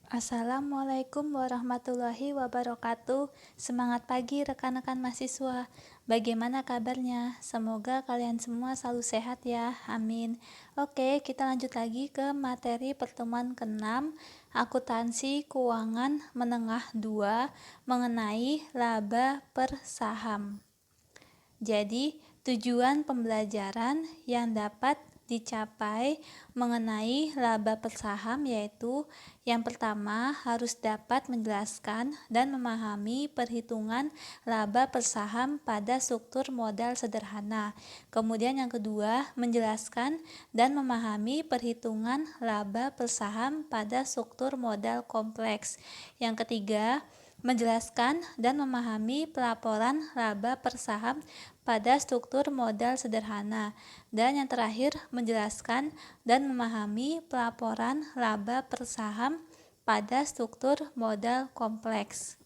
Assalamualaikum warahmatullahi wabarakatuh. Semangat pagi rekan-rekan mahasiswa. Bagaimana kabarnya? Semoga kalian semua selalu sehat ya. Amin. Oke, kita lanjut lagi ke materi pertemuan ke-6, akuntansi keuangan menengah 2 mengenai laba per saham. Jadi, tujuan pembelajaran yang dapat dicapai mengenai laba per saham yaitu yang pertama harus dapat menjelaskan dan memahami perhitungan laba per saham pada struktur modal sederhana. Kemudian yang kedua, menjelaskan dan memahami perhitungan laba per saham pada struktur modal kompleks. Yang ketiga, menjelaskan dan memahami pelaporan laba per saham pada struktur modal sederhana. Dan yang terakhir, menjelaskan dan memahami pelaporan laba per saham pada struktur modal kompleks.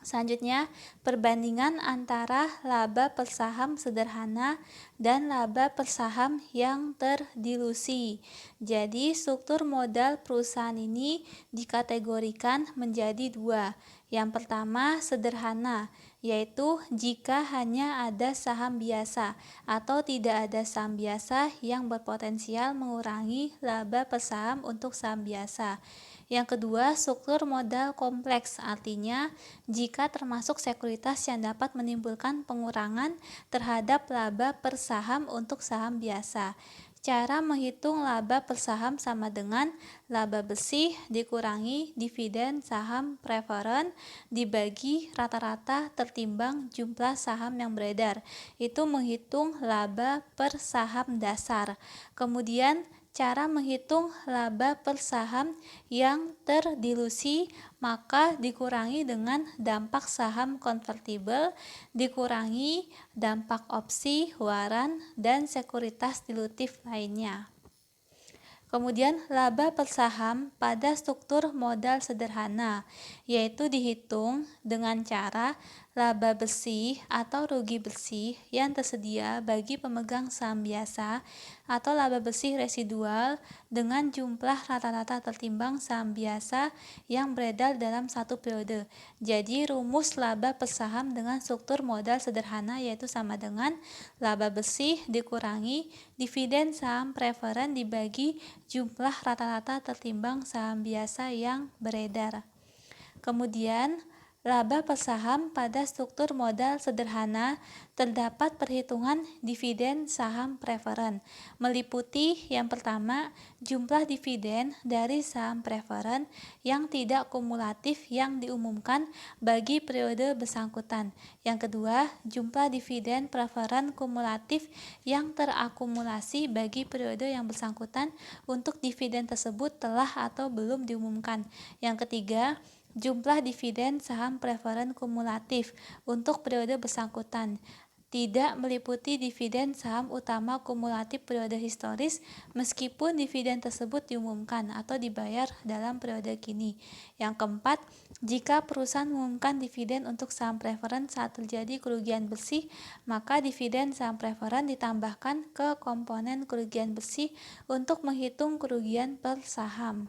Selanjutnya, perbandingan antara laba per saham sederhana dan laba per saham yang terdilusi. Jadi, struktur modal perusahaan ini dikategorikan menjadi dua. Yang pertama, sederhana, yaitu jika hanya ada saham biasa atau tidak ada saham biasa yang berpotensial mengurangi laba per saham untuk saham biasa. Yang kedua, struktur modal kompleks, artinya jika termasuk sekuritas yang dapat menimbulkan pengurangan terhadap laba per saham untuk saham biasa. Cara menghitung laba per saham sama dengan laba bersih dikurangi dividen saham preferen dibagi rata-rata tertimbang jumlah saham yang beredar. Itu menghitung laba per saham dasar. Kemudian cara menghitung laba per saham yang terdilusi maka dikurangi dengan dampak saham konvertibel, dikurangi dampak opsi, waran, dan sekuritas dilutif lainnya. Kemudian laba per saham pada struktur modal sederhana, yaitu dihitung dengan cara laba bersih atau rugi bersih yang tersedia bagi pemegang saham biasa atau laba bersih residual dengan jumlah rata-rata tertimbang saham biasa yang beredar dalam satu periode. Jadi rumus laba per saham dengan struktur modal sederhana yaitu sama dengan laba bersih dikurangi dividen saham preferen dibagi jumlah rata-rata tertimbang saham biasa yang beredar. Kemudian, laba per saham pada struktur modal sederhana terdapat perhitungan dividen saham preferen, meliputi yang pertama jumlah dividen dari saham preferen yang tidak kumulatif yang diumumkan bagi periode bersangkutan. Yang kedua, jumlah dividen preferen kumulatif yang terakumulasi bagi periode yang bersangkutan untuk dividen tersebut telah atau belum diumumkan. Yang ketiga, jumlah dividen saham preferen kumulatif untuk periode bersangkutan tidak meliputi dividen saham utama kumulatif periode historis meskipun dividen tersebut diumumkan atau dibayar dalam periode kini. Yang keempat, jika perusahaan mengumumkan dividen untuk saham preferen saat terjadi kerugian bersih, maka dividen saham preferen ditambahkan ke komponen kerugian bersih untuk menghitung kerugian per saham.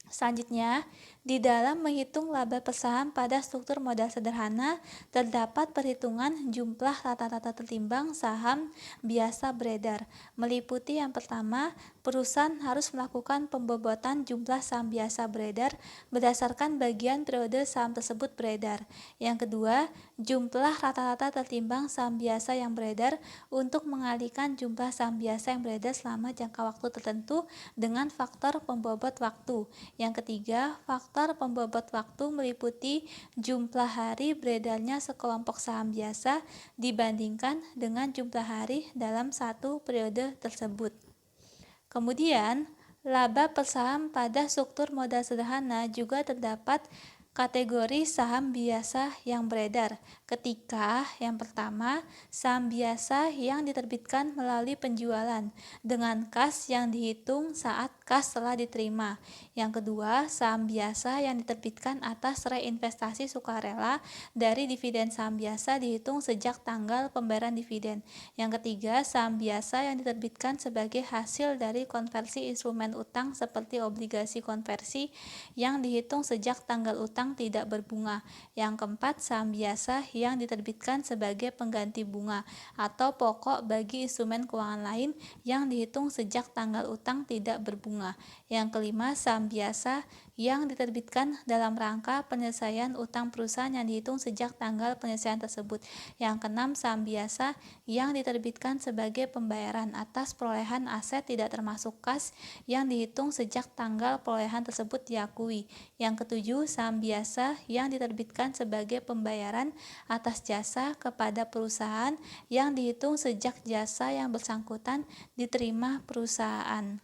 Selanjutnya, di dalam menghitung laba per saham pada struktur modal sederhana, terdapat perhitungan jumlah rata-rata tertimbang saham biasa beredar, meliputi yang pertama, perusahaan harus melakukan pembobotan jumlah saham biasa beredar berdasarkan bagian periode saham tersebut beredar. Yang kedua, jumlah rata-rata tertimbang saham biasa yang beredar untuk mengalihkan jumlah saham biasa yang beredar selama jangka waktu tertentu dengan faktor pembobot waktu. Yang ketiga, faktor pembobot waktu meliputi jumlah hari beredarnya sekelompok saham biasa dibandingkan dengan jumlah hari dalam satu periode tersebut. Kemudian, laba per saham pada struktur modal sederhana juga terdapat Kategori saham biasa yang beredar. Ketika yang pertama, saham biasa yang diterbitkan melalui penjualan dengan kas yang dihitung saat kas telah diterima. Yang kedua, saham biasa yang diterbitkan atas reinvestasi sukarela dari dividen saham biasa dihitung sejak tanggal pembayaran dividen. Yang ketiga, saham biasa yang diterbitkan sebagai hasil dari konversi instrumen utang seperti obligasi konversi yang dihitung sejak tanggal utang tidak berbunga. Yang keempat, saham biasa yang diterbitkan sebagai pengganti bunga atau pokok bagi instrumen keuangan lain yang dihitung sejak tanggal utang tidak berbunga. Yang kelima, saham biasa yang diterbitkan dalam rangka penyelesaian utang perusahaan yang dihitung sejak tanggal penyelesaian tersebut. Yang keenam, saham biasa yang diterbitkan sebagai pembayaran atas perolehan aset tidak termasuk kas yang dihitung sejak tanggal perolehan tersebut diakui. Yang ketujuh, saham biasa yang diterbitkan sebagai pembayaran atas jasa kepada perusahaan yang dihitung sejak jasa yang bersangkutan diterima perusahaan.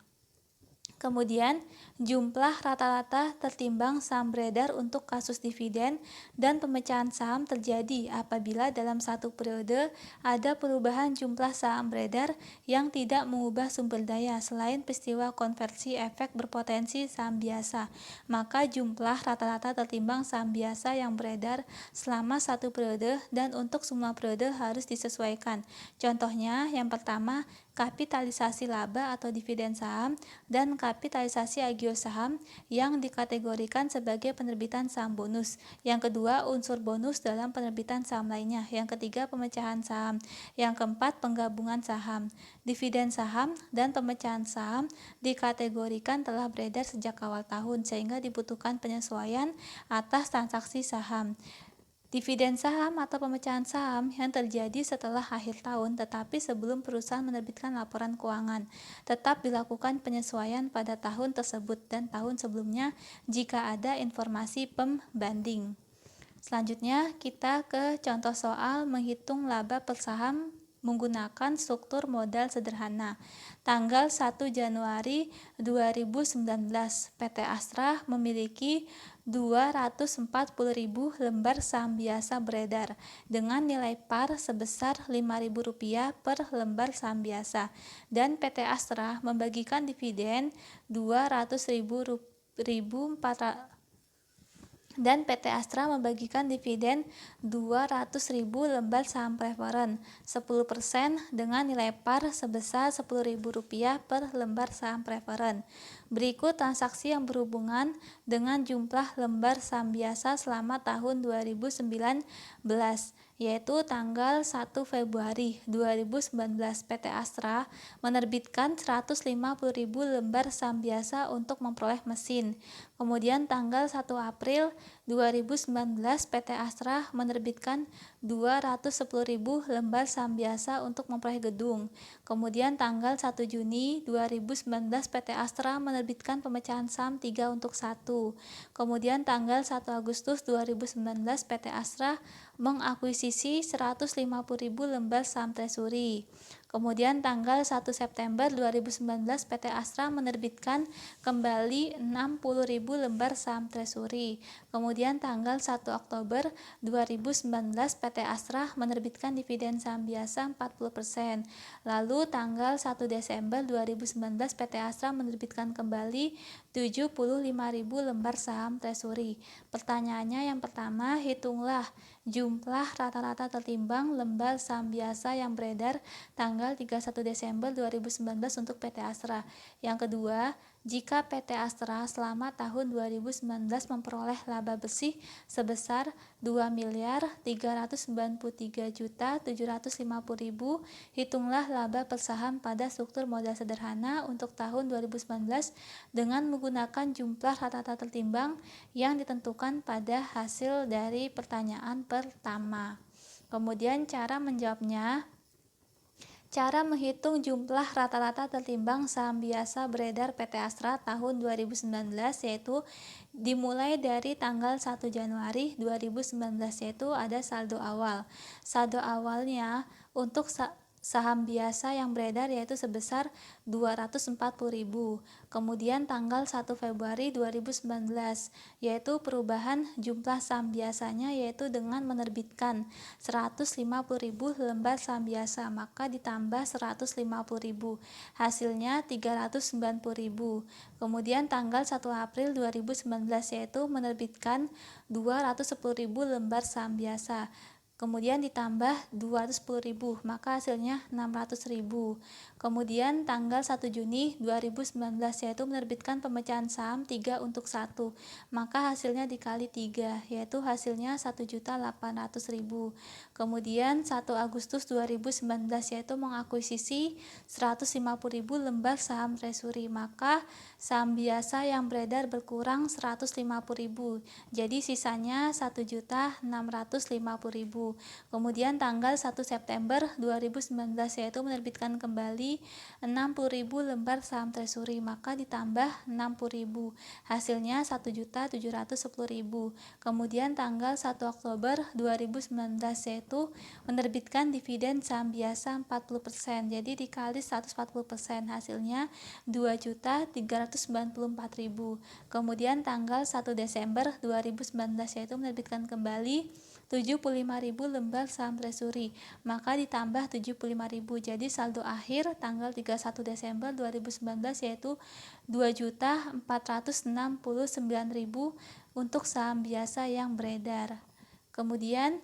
Kemudian, jumlah rata-rata tertimbang saham beredar untuk kasus dividen dan pemecahan saham terjadi apabila dalam satu periode ada perubahan jumlah saham beredar yang tidak mengubah sumber daya selain peristiwa konversi efek berpotensi saham biasa. Maka jumlah rata-rata tertimbang saham biasa yang beredar selama satu periode dan untuk semua periode harus disesuaikan. Contohnya, yang pertama, kapitalisasi laba atau dividen saham dan kapitalisasi agio saham yang dikategorikan sebagai penerbitan saham bonus. Yang kedua, unsur bonus dalam penerbitan saham lainnya. Yang ketiga, pemecahan saham. Yang keempat, penggabungan saham. Dividen saham dan pemecahan saham dikategorikan telah beredar sejak awal tahun sehingga dibutuhkan penyesuaian atas transaksi saham. Dividen saham atau pemecahan saham yang terjadi setelah akhir tahun tetapi sebelum perusahaan menerbitkan laporan keuangan tetap dilakukan penyesuaian pada tahun tersebut dan tahun sebelumnya jika ada informasi pembanding. Selanjutnya kita ke contoh soal menghitung laba per saham menggunakan struktur modal sederhana. Tanggal 1 Januari 2019, PT Astra memiliki 240.000 lembar saham biasa beredar dengan nilai par sebesar Rp5.000 per lembar saham biasa dan PT Astra membagikan dividen 200.000 dan PT Astra membagikan dividen 200.000 lembar saham preferen 10% dengan nilai par sebesar Rp10.000 per lembar saham preferen. Berikut transaksi yang berhubungan dengan jumlah lembar saham biasa selama tahun 2019, yaitu tanggal 1 Februari 2019 PT Astra menerbitkan 150.000 lembar saham biasa untuk memperoleh mesin. Kemudian tanggal 1 April 2019 PT Astra menerbitkan 210.000 lembar saham biasa untuk memperoleh gedung. Kemudian tanggal 1 Juni 2019 PT Astra menerbitkan pemecahan saham 3 untuk 1. Kemudian tanggal 1 Agustus 2019 PT Astra mengakuisisi 150.000 lembar saham treasury. Kemudian tanggal 1 September 2019 PT Astra menerbitkan kembali 60.000 lembar saham treasury. Kemudian tanggal 1 Oktober 2019 PT Astra menerbitkan dividen saham biasa 40%. Lalu tanggal 1 Desember 2019 PT Astra menerbitkan kembali 75.000 lembar saham treasury. Pertanyaannya yang pertama, hitunglah jumlah rata-rata tertimbang lembar saham biasa yang beredar tanggal 31 Desember 2019 untuk PT Astra. Yang kedua, jika PT Astra selama tahun 2019 memperoleh laba bersih sebesar 2.393.750.000, hitunglah laba per saham pada struktur modal sederhana untuk tahun 2019 dengan menggunakan jumlah rata-rata tertimbang yang ditentukan pada hasil dari pertanyaan pertama. Kemudian cara menjawabnya. Cara menghitung jumlah rata-rata tertimbang saham biasa beredar PT Astra tahun 2019 yaitu dimulai dari tanggal 1 Januari 2019 yaitu ada saldo awal. Saldo awalnya untuk saham biasa yang beredar yaitu sebesar 240.000. Kemudian tanggal 1 Februari 2019 yaitu perubahan jumlah saham biasanya yaitu dengan menerbitkan 150.000 lembar saham biasa, maka ditambah 150.000. Hasilnya 390.000. Kemudian tanggal 1 April 2019 yaitu menerbitkan 210.000 lembar saham biasa. Kemudian ditambah 210.000, maka hasilnya 600.000. Kemudian tanggal 1 Juni 2019 yaitu menerbitkan pemecahan saham 3 untuk 1, maka hasilnya dikali 3 yaitu hasilnya 1.800.000. Kemudian 1 Agustus 2019 yaitu mengakuisisi 150.000 lembar saham treasury, maka saham biasa yang beredar berkurang 150.000, jadi sisanya 1.650.000. Kemudian tanggal 1 September 2019 yaitu menerbitkan kembali 60.000 lembar saham treasury, maka ditambah 60.000. Hasilnya 1.710.000. Kemudian tanggal 1 Oktober 2019 yaitu menerbitkan dividen saham biasa 40%. Jadi dikali 140%, hasilnya 2.394.000. Kemudian tanggal 1 Desember 2019 yaitu menerbitkan kembali 75.000 lembar saham treasury, maka ditambah 75.000. Jadi saldo akhir tanggal 31 Desember 2019 yaitu 2.469.000 untuk saham biasa yang beredar. Kemudian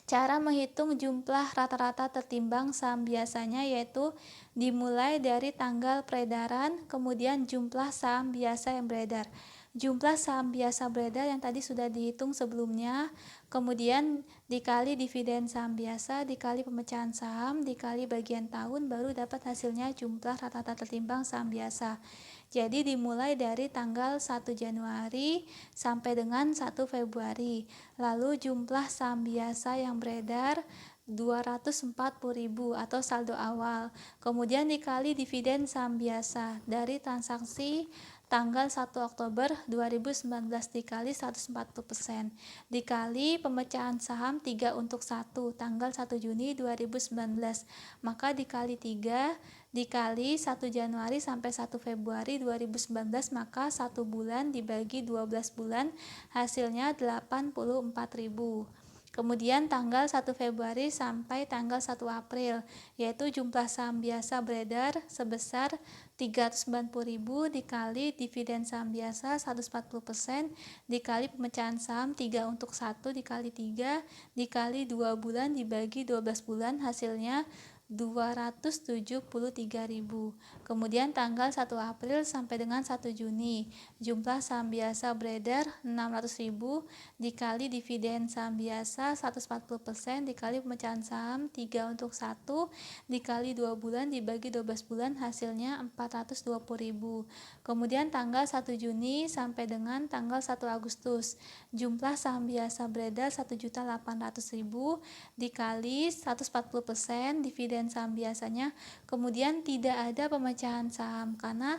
cara menghitung jumlah rata-rata tertimbang saham biasanya yaitu dimulai dari tanggal peredaran, kemudian jumlah saham biasa yang beredar. Jumlah saham biasa beredar yang tadi sudah dihitung sebelumnya, kemudian dikali dividen saham biasa, dikali pemecahan saham, dikali bagian tahun, baru dapat hasilnya jumlah rata-rata tertimbang saham biasa. Jadi dimulai dari tanggal 1 Januari sampai dengan 1 Februari. Lalu jumlah saham biasa yang beredar 240.000 atau saldo awal. Kemudian dikali dividen saham biasa dari transaksi tanggal 1 Oktober 2019 dikali 140%, dikali pemecahan saham 3 untuk 1 tanggal 1 Juni 2019, maka dikali 3, dikali 1 Januari sampai 1 Februari 2019, maka 1 bulan dibagi 12 bulan, hasilnya 84.000. Kemudian tanggal 1 Februari sampai tanggal 1 April, yaitu jumlah saham biasa beredar sebesar 390.000 dikali dividen saham biasa 140% dikali pemecahan saham 3 untuk 1 dikali 3 dikali 2 bulan dibagi 12 bulan, hasilnya 273.000. Kemudian tanggal 1 April sampai dengan 1 Juni, jumlah saham biasa beredar 600.000 dikali dividen saham biasa 140% dikali pemecahan saham 3 untuk 1 dikali 2 bulan dibagi 12 bulan, hasilnya 420.000. Kemudian tanggal 1 Juni sampai dengan tanggal 1 Agustus, jumlah saham biasa beredar 1.800.000 dikali 140% dividen saham biasanya, kemudian tidak ada pemecahan saham karena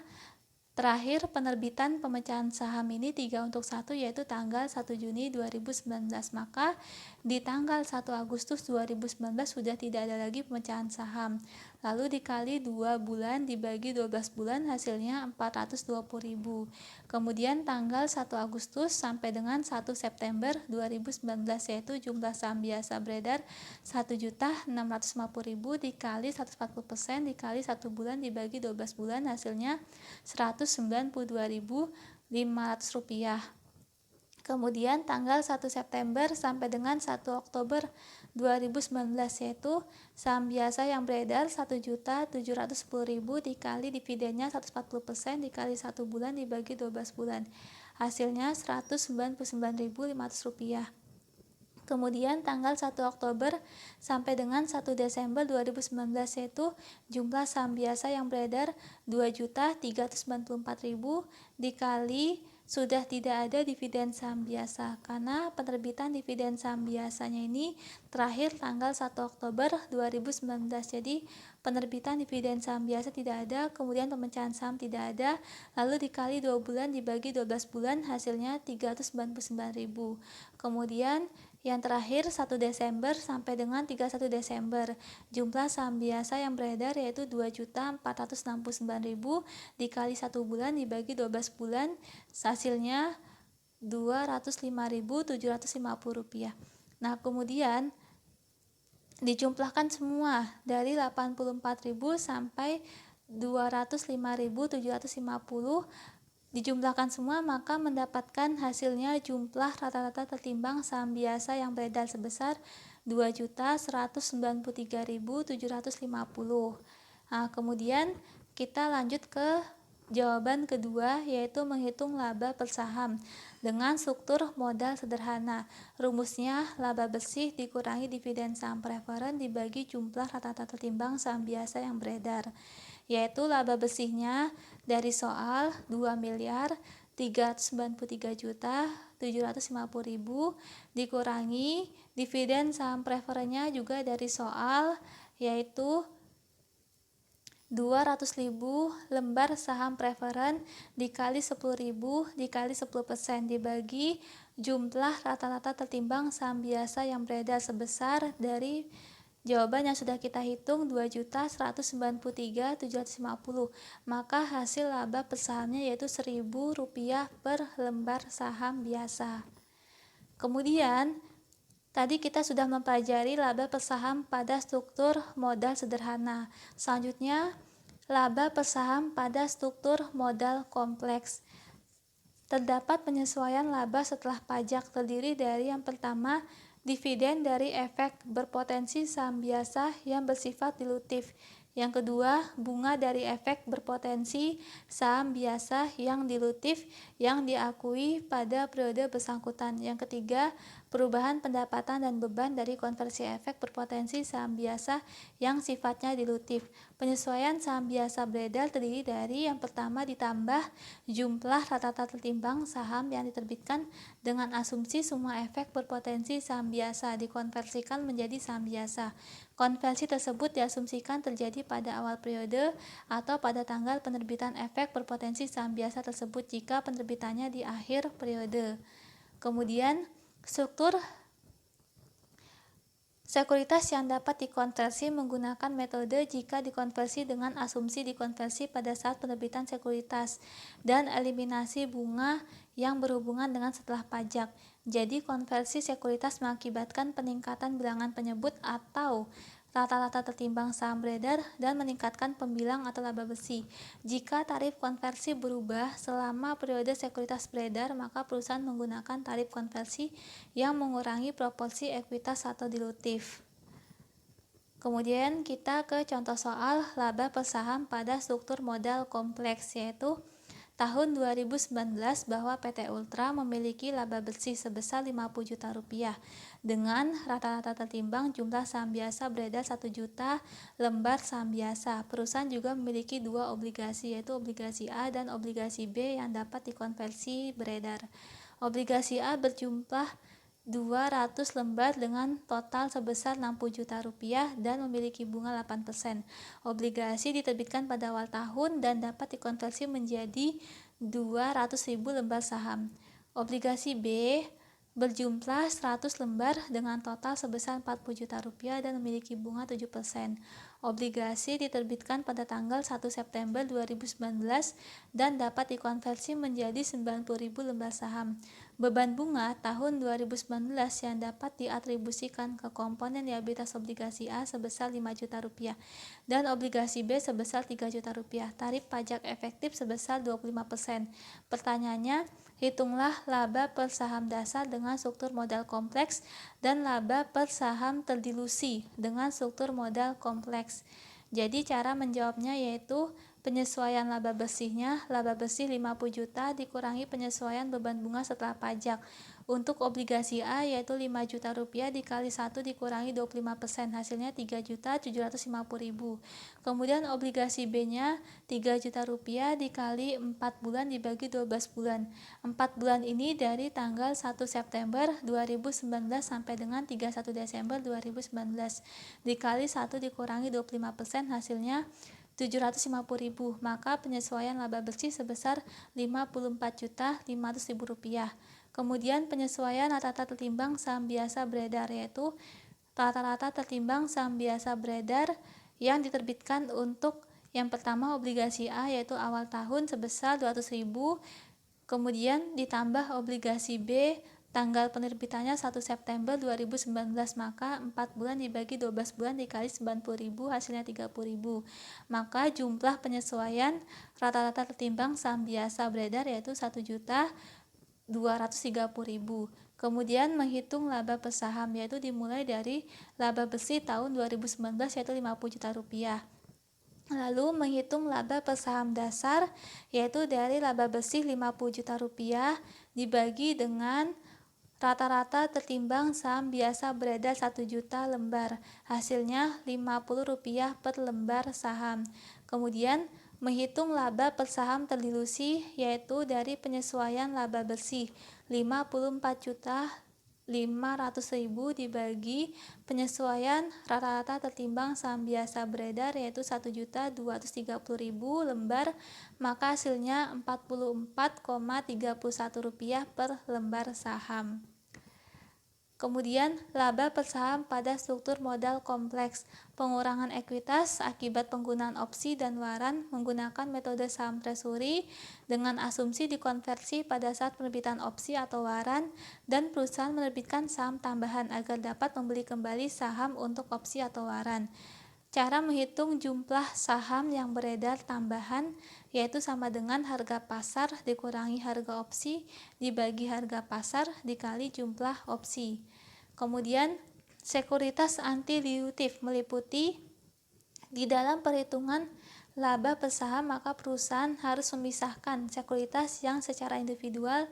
terakhir penerbitan pemecahan saham ini 3 untuk 1 yaitu tanggal 1 Juni 2019, maka di tanggal 1 Agustus 2019 sudah tidak ada lagi pemecahan saham. Lalu dikali 2 bulan dibagi 12 bulan, hasilnya 420.000. Kemudian tanggal 1 Agustus sampai dengan 1 September 2019 yaitu jumlah saham biasa beredar 1.650.000 dikali 140% dikali 1 bulan dibagi 12 bulan, hasilnya 192.500 rupiah. Kemudian tanggal 1 September sampai dengan 1 Oktober 2019 yaitu saham biasa yang beredar 1.710.000 dikali dividennya 140% dikali 1 bulan dibagi 12 bulan, hasilnya 199.500 rupiah. Kemudian tanggal 1 Oktober sampai dengan 1 Desember 2019 yaitu jumlah saham biasa yang beredar 2.394.000 dikali sudah tidak ada dividen saham biasa karena penerbitan dividen saham biasanya ini terakhir tanggal 1 Oktober 2019. Jadi penerbitan dividen saham biasa tidak ada, kemudian pemecahan saham tidak ada, lalu dikali 2 bulan dibagi 12 bulan, hasilnya 399.000. Kemudian Yang terakhir 1 Desember sampai dengan 31 Desember. Jumlah saham biasa yang beredar yaitu 2.469.000 dikali 1 bulan dibagi 12 bulan, hasilnya Rp205.750. Nah, kemudian dijumlahkan semua dari 84.000 sampai 205.750, dijumlahkan semua maka mendapatkan hasilnya jumlah rata-rata tertimbang saham biasa yang beredar sebesar 2.193.750. Nah, kemudian kita lanjut ke jawaban kedua, yaitu menghitung laba per saham dengan struktur modal sederhana. Rumusnya laba bersih dikurangi dividen saham preferen dibagi jumlah rata-rata tertimbang saham biasa yang beredar, yaitu laba bersihnya dari soal 2.393.750.000 dikurangi dividen saham preferennya juga dari soal, yaitu 200.000 lembar saham preferen dikali 10.000 dikali 10% dibagi jumlah rata-rata tertimbang saham biasa yang beredar sebesar dari jawaban yang sudah kita hitung 2.193.750. Maka hasil laba per sahamnya yaitu Rp1.000 per lembar saham biasa. Kemudian tadi kita sudah mempelajari laba per saham pada struktur modal sederhana. Selanjutnya, laba per saham pada struktur modal kompleks. Terdapat penyesuaian laba setelah pajak terdiri dari yang pertama, dividen dari efek berpotensi saham biasa yang bersifat dilutif. Yang kedua, bunga dari efek berpotensi saham biasa yang dilutif yang diakui pada periode bersangkutan. Yang ketiga, perubahan pendapatan dan beban dari konversi efek berpotensi saham biasa yang sifatnya dilutif. Penyesuaian saham biasa beredar terdiri dari yang pertama ditambah jumlah rata-rata tertimbang saham yang diterbitkan dengan asumsi semua efek berpotensi saham biasa dikonversikan menjadi saham biasa. Konversi tersebut diasumsikan terjadi pada awal periode atau pada tanggal penerbitan efek berpotensi saham biasa tersebut jika penerbitannya di akhir periode. Kemudian, struktur sekuritas yang dapat dikonversi menggunakan metode jika dikonversi dengan asumsi dikonversi pada saat penerbitan sekuritas dan eliminasi bunga yang berhubungan dengan setelah pajak. Jadi konversi sekuritas mengakibatkan peningkatan bilangan penyebut atau rata-rata tertimbang saham beredar dan meningkatkan pembilang atau laba bersih. Jika tarif konversi berubah selama periode sekuritas beredar, maka perusahaan menggunakan tarif konversi yang mengurangi proporsi ekuitas atau dilutif. Kemudian kita ke contoh soal laba per saham pada struktur modal kompleks, yaitu tahun 2019 bahwa PT Ultra memiliki laba bersih sebesar Rp50 juta dengan rata-rata tertimbang jumlah saham biasa beredar 1 juta lembar saham biasa. Perusahaan juga memiliki dua obligasi, yaitu obligasi A dan obligasi B yang dapat dikonversi beredar. Obligasi A berjumlah 200 lembar dengan total sebesar Rp60 juta dan memiliki bunga 8%. Obligasi diterbitkan pada awal tahun dan dapat dikonversi menjadi 200.000 lembar saham. Obligasi B berjumlah 100 lembar dengan total sebesar Rp40 juta dan memiliki bunga 7%. Obligasi diterbitkan pada tanggal 1 September 2019 dan dapat dikonversi menjadi 90.000 lembar saham. Beban bunga tahun 2019 yang dapat diatribusikan ke komponen liabilitas obligasi A sebesar Rp5 juta dan obligasi B sebesar Rp3 juta. Tarif pajak efektif sebesar 25%. Pertanyaannya, hitunglah laba per saham dasar dengan struktur modal kompleks dan laba per saham terdilusi dengan struktur modal kompleks. Jadi cara menjawabnya yaitu penyesuaian laba bersihnya, laba bersih Rp50 juta dikurangi penyesuaian beban bunga setelah pajak. Untuk obligasi A yaitu Rp5 juta dikali 1 dikurangi 25%, hasilnya Rp3.750.000. Kemudian obligasi B-nya Rp3 juta dikali 4 bulan dibagi 12 bulan. 4 bulan ini dari tanggal 1 September 2019 sampai dengan 31 Desember 2019. Dikali 1 dikurangi 25%, hasilnya Rp750.000, maka penyesuaian laba bersih sebesar Rp54.500.000. Kemudian penyesuaian rata-rata tertimbang saham biasa beredar, yaitu rata-rata tertimbang saham biasa beredar yang diterbitkan untuk yang pertama obligasi A yaitu awal tahun sebesar 200.000, kemudian ditambah obligasi B tanggal penerbitannya 1 September 2019, maka 4 bulan dibagi 12 bulan dikali 90.000 hasilnya 30.000. Maka jumlah penyesuaian rata-rata tertimbang saham biasa beredar yaitu 1.230.000. Kemudian menghitung laba per saham, yaitu dimulai dari laba bersih tahun 2019 yaitu 50 juta rupiah. Lalu menghitung laba per saham dasar, yaitu dari laba bersih 50 juta rupiah dibagi dengan rata-rata tertimbang saham biasa beredar 1 juta lembar, hasilnya Rp50 per lembar saham. Kemudian menghitung laba per saham terdilusi, yaitu dari penyesuaian laba bersih 54.500.000 dibagi penyesuaian rata-rata tertimbang saham biasa beredar yaitu 1.230.000 lembar, maka hasilnya Rp44,31 per lembar saham. Kemudian laba per saham pada struktur modal kompleks, pengurangan ekuitas akibat penggunaan opsi dan waran menggunakan metode saham treasury dengan asumsi dikonversi pada saat penerbitan opsi atau waran dan perusahaan menerbitkan saham tambahan agar dapat membeli kembali saham untuk opsi atau waran. Cara menghitung jumlah saham yang beredar tambahan yaitu sama dengan harga pasar dikurangi harga opsi dibagi harga pasar dikali jumlah opsi. Kemudian sekuritas anti-dilutif meliputi di dalam perhitungan laba per saham, maka perusahaan harus memisahkan sekuritas yang secara individual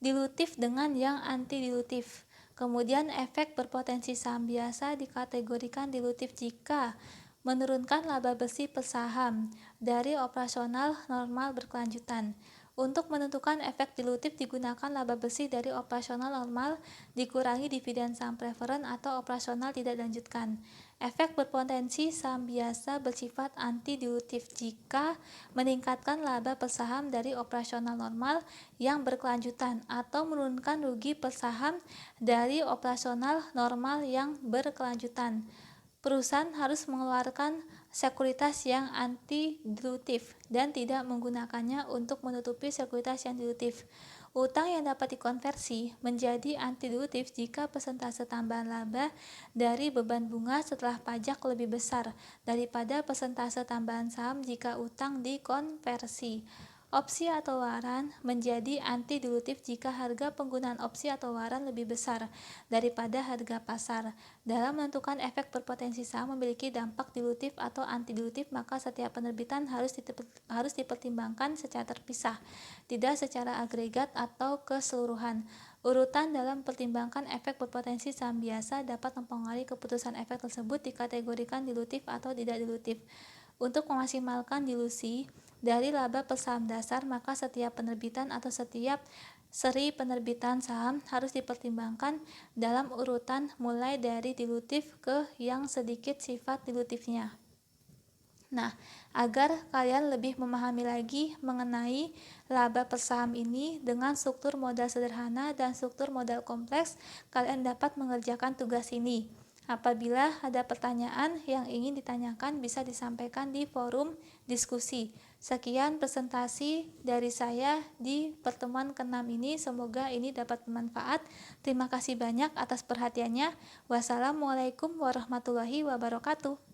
dilutif dengan yang anti-dilutif. Kemudian efek berpotensi saham biasa dikategorikan dilutif jika menurunkan laba bersih per saham dari operasional normal berkelanjutan. Untuk menentukan efek dilutif digunakan laba bersih dari operasional normal dikurangi dividen saham preferen atau operasional tidak dilanjutkan. Efek berpotensi saham biasa bersifat anti-dilutif jika meningkatkan laba per saham dari operasional normal yang berkelanjutan atau menurunkan rugi per saham dari operasional normal yang berkelanjutan. Perusahaan harus mengeluarkan sekuritas yang anti-dilutif dan tidak menggunakannya untuk menutupi sekuritas yang dilutif. Utang yang dapat dikonversi menjadi anti-dilutif jika persentase tambahan laba dari beban bunga setelah pajak lebih besar daripada persentase tambahan saham jika utang dikonversi. Opsi atau waran menjadi anti-dilutif jika harga penggunaan opsi atau waran lebih besar daripada harga pasar. Dalam menentukan efek berpotensi saham memiliki dampak dilutif atau anti-dilutif, maka setiap penerbitan harus dipertimbangkan secara terpisah, tidak secara agregat atau keseluruhan. Urutan dalam pertimbangkan efek berpotensi saham biasa dapat mempengaruhi keputusan efek tersebut dikategorikan dilutif atau tidak dilutif. Untuk memaksimalkan dilusi dari laba per saham dasar, maka setiap penerbitan atau setiap seri penerbitan saham harus dipertimbangkan dalam urutan mulai dari dilutif ke yang sedikit sifat dilutifnya. Nah, agar kalian lebih memahami lagi mengenai laba per saham ini dengan struktur modal sederhana dan struktur modal kompleks, kalian dapat mengerjakan tugas ini. Apabila ada pertanyaan yang ingin ditanyakan bisa disampaikan di forum diskusi. Sekian presentasi dari saya di pertemuan ke-6 ini, semoga ini dapat bermanfaat. Terima kasih banyak atas perhatiannya. Wassalamualaikum warahmatullahi wabarakatuh.